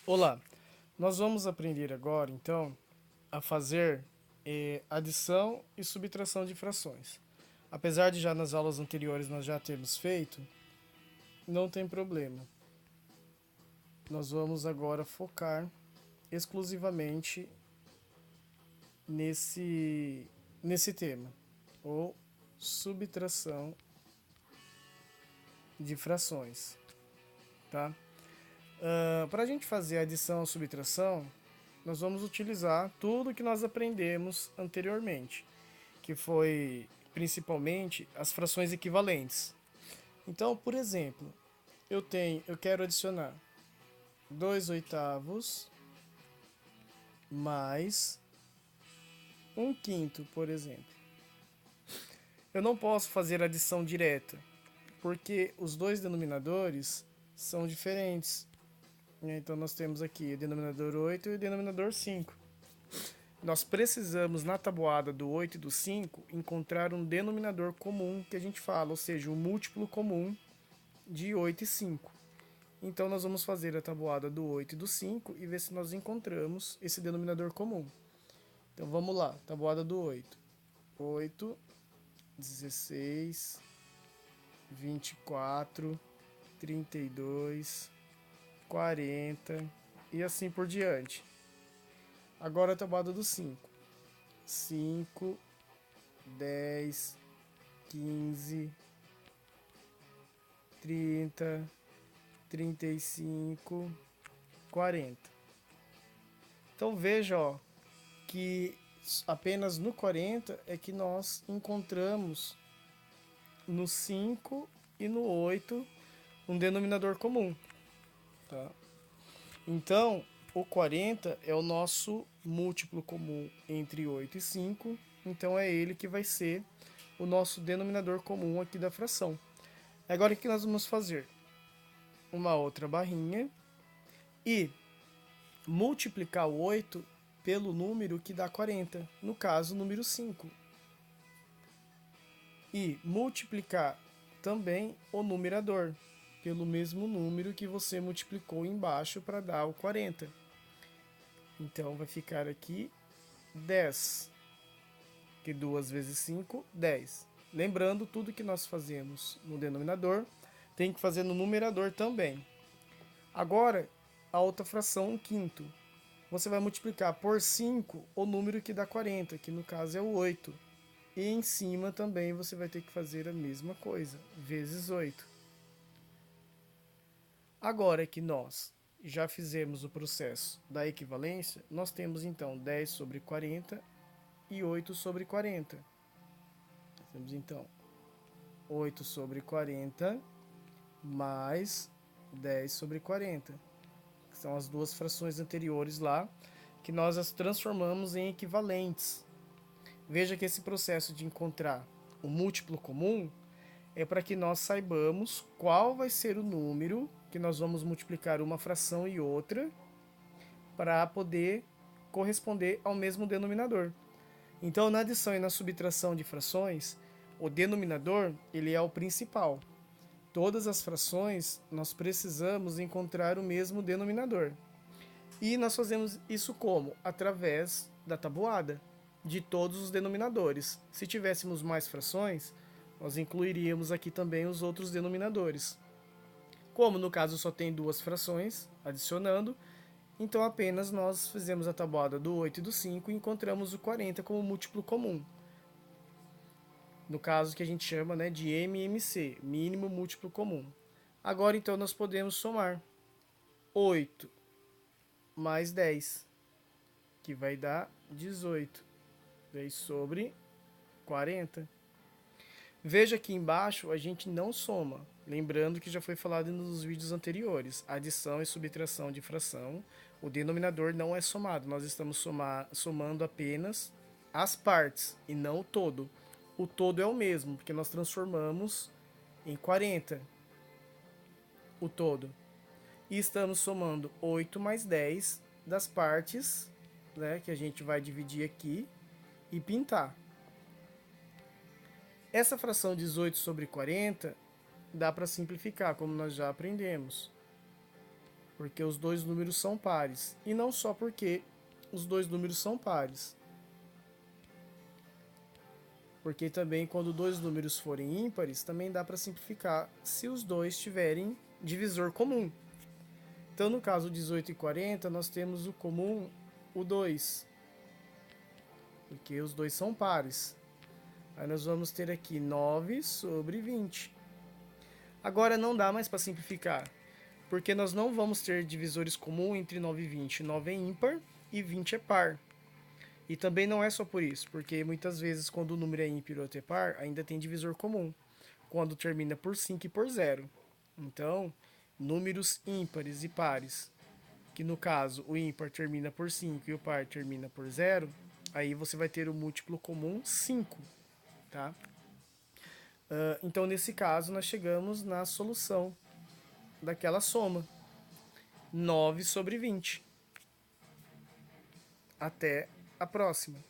Olá, nós vamos aprender agora, então, a fazer adição e subtração de frações. Apesar de já nas aulas anteriores nós já termos feito, não tem problema. Nós vamos agora focar exclusivamente nesse tema, ou subtração de frações, tá? Para a gente fazer adição ou subtração, nós vamos utilizar tudo que nós aprendemos anteriormente, que foi principalmente as frações equivalentes. Então, por exemplo, eu quero adicionar 2 oitavos mais um quinto, por exemplo. Eu não posso fazer adição direta, porque os dois denominadores são diferentes. Então nós temos aqui o denominador 8 e o denominador 5. Nós precisamos, na tabuada do 8 e do 5, encontrar um denominador comum que a gente fala, ou seja, um múltiplo comum de 8 e 5. Então nós vamos fazer a tabuada do 8 e do 5 e ver se nós encontramos esse denominador comum. Então vamos lá, tabuada do 8. 8, 16, 24, 32, 40 e assim por diante. Agora a tabuada do 5. 5, 10, 15, 30, 35, 40. Então veja, ó, que apenas no 40 é que nós encontramos no 5 e no 8 um denominador comum. Tá? Então, o 40 é o nosso múltiplo comum entre 8 e 5, então é ele que vai ser o nosso denominador comum aqui da fração. Agora o que nós vamos fazer? Uma outra barrinha e multiplicar o 8 pelo número que dá 40, no caso, o número 5. E multiplicar também o numerador pelo mesmo número que você multiplicou embaixo para dar o 40. Então vai ficar aqui 10, que 2 vezes 5, 10. Lembrando, tudo que nós fazemos no denominador tem que fazer no numerador também. Agora, a outra fração, 1 quinto. Você vai multiplicar por 5 o número que dá 40, que no caso é o 8. E em cima também você vai ter que fazer a mesma coisa, vezes 8. Agora que nós já fizemos o processo da equivalência, nós temos então 10 sobre 40 e 8 sobre 40. Temos então 8 sobre 40 mais 10 sobre 40. Que são as duas frações anteriores lá, que nós as transformamos em equivalentes. Veja que esse processo de encontrar o múltiplo comum é para que nós saibamos qual vai ser o número que nós vamos multiplicar uma fração e outra para poder corresponder ao mesmo denominador. Então, na adição e na subtração de frações, o denominador ele é o principal. Todas as frações nós precisamos encontrar o mesmo denominador. E nós fazemos isso como? Através da tabuada de todos os denominadores. Se tivéssemos mais frações, nós incluiríamos aqui também os outros denominadores. Como no caso só tem duas frações, adicionando, então apenas nós fizemos a tabuada do 8 e do 5 e encontramos o 40 como múltiplo comum. No caso que a gente chama, né, de MMC, mínimo múltiplo comum. Agora então nós podemos somar 8 mais 10, que vai dar 18. 10 sobre 40. Veja que embaixo a gente não soma. Lembrando que já foi falado nos vídeos anteriores. Adição e subtração de fração. O denominador não é somado. Nós estamos somando apenas as partes e não o todo. O todo é o mesmo, porque nós transformamos em 40 o todo. E estamos somando 8 mais 10 das partes, né, que a gente vai dividir aqui e pintar. Essa fração 18 sobre 40 dá para simplificar, como nós já aprendemos. porque os dois números são pares. E não só porque os dois números são pares. Porque também quando dois números forem ímpares, também dá para simplificar se os dois tiverem divisor comum. Então, no caso 18 e 40, nós temos o comum, o 2. Porque os dois são pares. Aí nós vamos ter aqui 9 sobre 20. Agora não dá mais para simplificar, porque nós não vamos ter divisores comuns entre 9 e 20. 9 é ímpar e 20 é par. E também não é só por isso, porque muitas vezes quando o número é ímpar ou é par, ainda tem divisor comum, quando termina por 5 e por 0. Então, números ímpares e pares, que no caso o ímpar termina por 5 e o par termina por 0, aí você vai ter o múltiplo comum 5, tá? Então, nesse caso, nós chegamos na solução daquela soma. 9 sobre 20. Até a próxima.